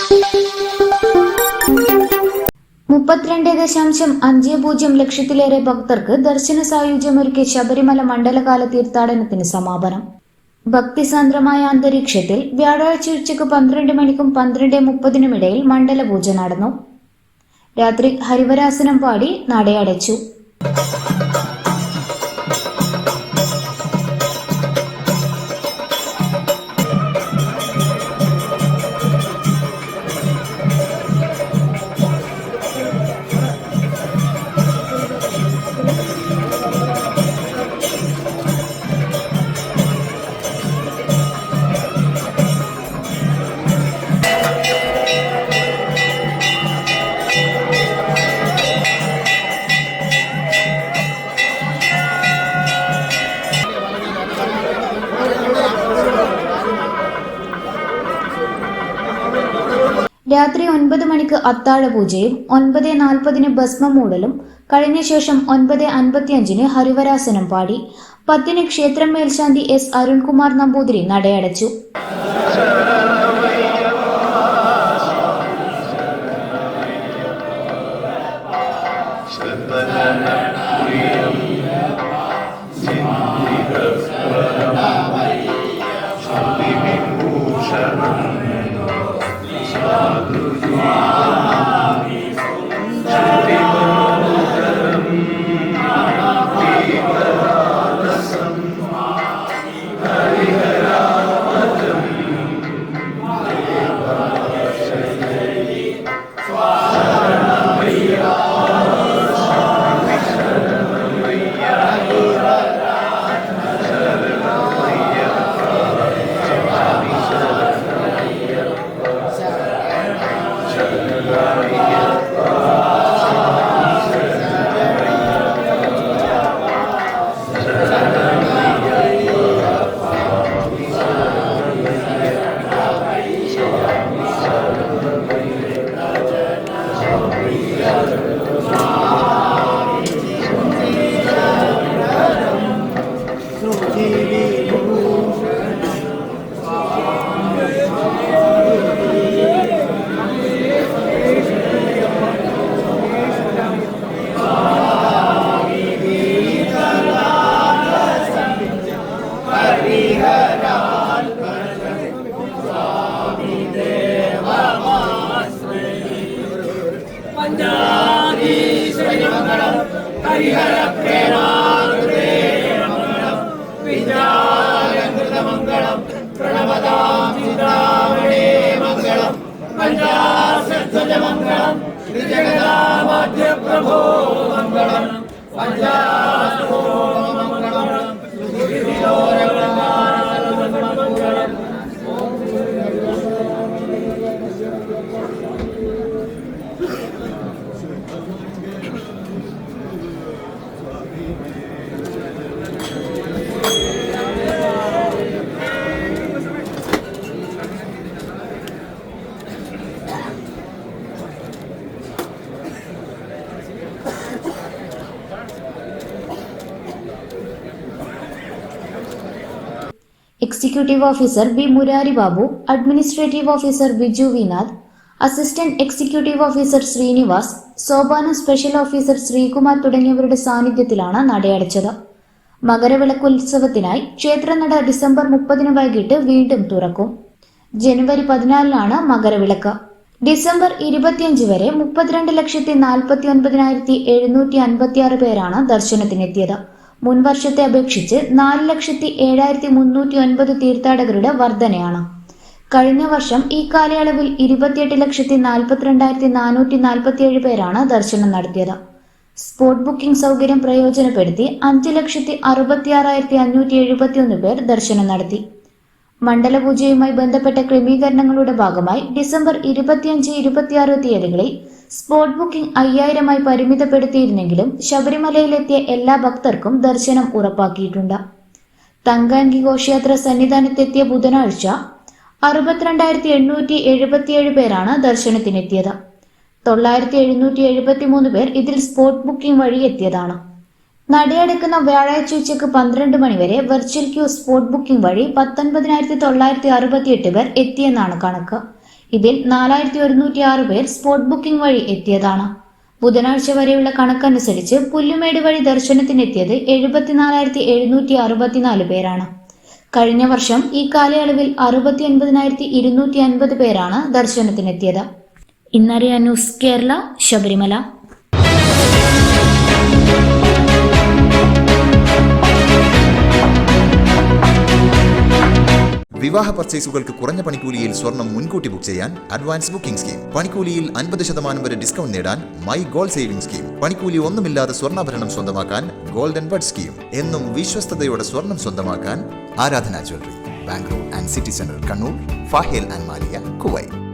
32.50 ലക്ഷത്തിലേറെ ഭക്തർക്ക് ദർശന സായുജ്യമൊരുക്കി ശബരിമല മണ്ഡലകാല തീർത്ഥാടനത്തിന് സമാപനം. ഭക്തിസാന്ദ്രമായ അന്തരീക്ഷത്തിൽ വ്യാഴാഴ്ച ഉച്ചയ്ക്ക് 12 മണിക്കും 12:30 ഇടയിൽ മണ്ഡലപൂജ നടന്നു. രാത്രി ഹരിവരാസനം പാടി നടയടച്ചു. രാത്രി 9 മണിക്ക് അത്താഴ പൂജയും 9:40 ഭസ്മം മൂടലും കഴിഞ്ഞ ശേഷം 9:55 ഹരിവരാസനം പാടി 10 ക്ഷേത്രം മേൽശാന്തി എസ് അരുൺകുമാർ നമ്പൂതിരി നടയടച്ചു. Executive officer B Murari Babu, administrative officer Biju Vinath, assistant executive officer Srinivas, സോപാനം സ്പെഷ്യൽ ഓഫീസർ ശ്രീകുമാർ തുടങ്ങിയവരുടെ സാന്നിധ്യത്തിലാണ് നടയടച്ചത്. മകരവിളക്കുത്സവത്തിനായി ക്ഷേത്രനട ഡിസംബർ 30 വൈകിട്ട് വീണ്ടും തുറക്കും. ജനുവരി 14 മകരവിളക്ക്. ഡിസംബർ 25 വരെ 32,49,756 പേരാണ് ദർശനത്തിനെത്തിയത്. മുൻവർഷത്തെ അപേക്ഷിച്ച് 4,07,309 തീർത്ഥാടകരുടെ വർധനയാണ്. കഴിഞ്ഞ വർഷം ഈ കാലയളവിൽ 28,42,447 പേരാണ് ദർശനം നടത്തിയത്. സ്പോട്ട് ബുക്കിംഗ് സൗകര്യം പ്രയോജനപ്പെടുത്തി 5,66,571 പേർ ദർശനം നടത്തി. മണ്ഡലപൂജയുമായി ബന്ധപ്പെട്ട ക്രമീകരണങ്ങളുടെ ഭാഗമായി ഡിസംബർ 25, 26 തീയതികളിൽ സ്പോട്ട് ബുക്കിംഗ് 5000 പരിമിതപ്പെടുത്തിയിരുന്നെങ്കിലും ശബരിമലയിലെത്തിയ എല്ലാ ഭക്തർക്കും ദർശനം ഉറപ്പാക്കിയിട്ടുണ്ട്. തങ്കഅങ്കി ഘോഷയാത്ര സന്നിധാനത്തെത്തിയ ബുധനാഴ്ച 62,877 പേരാണ് ദർശനത്തിനെത്തിയത്. 9,773 പേർ ഇതിൽ സ്പോട്ട് ബുക്കിംഗ് വഴി എത്തിയതാണ്. നടയടക്കുന്ന വ്യാഴാഴ്ച ഉച്ചയ്ക്ക് 12 മണിവരെ വെർച്വൽ ക്യൂ സ്പോട്ട് ബുക്കിംഗ് വഴി 19,968 പേർ എത്തിയെന്നാണ് കണക്ക്. ഇതിൽ 4106 പേർ സ്പോട്ട് ബുക്കിംഗ് വഴി എത്തിയതാണ്. ബുധനാഴ്ച വരെയുള്ള കണക്കനുസരിച്ച് പുല്ലുമേട് വഴി ദർശനത്തിനെത്തിയത് 74,764 പേരാണ്. കഴിഞ്ഞ വർഷം ഈ കാലയളവിൽ 69,250 പേരാണ് ദർശനത്തിനെത്തിയത്. ഇന്നറിയാൻ ന്യൂസ് കേരള, ശബരിമല. വിവാഹ പർച്ചേസുകൾക്ക് കുറഞ്ഞ പണിക്കൂലിയിൽ സ്വർണം മുൻകൂട്ടി ബുക്ക് ചെയ്യാൻ അഡ്വാൻസ് ബുക്കിംഗ് സ്കീം. പണിക്കൂലിയിൽ 50% വരെ ഡിസ്കൗണ്ട് നേടാൻ മൈ ഗോൾഡ് സേവിംഗ് സ്കീം. പണിക്കൂലി ഒന്നുമില്ലാതെ സ്വർണ്ണാഭരണം സ്വന്തമാക്കാൻ ഗോൾഡൻ ബഡ് സ്കീം. എന്നും വിശ്വസ്തയോടെ സ്വർണം സ്വന്തമാക്കാൻ ആരാധന jewellery, Bangalore and city centre, Kannur, ഫാഹേൽ and Maliya, Kuwait.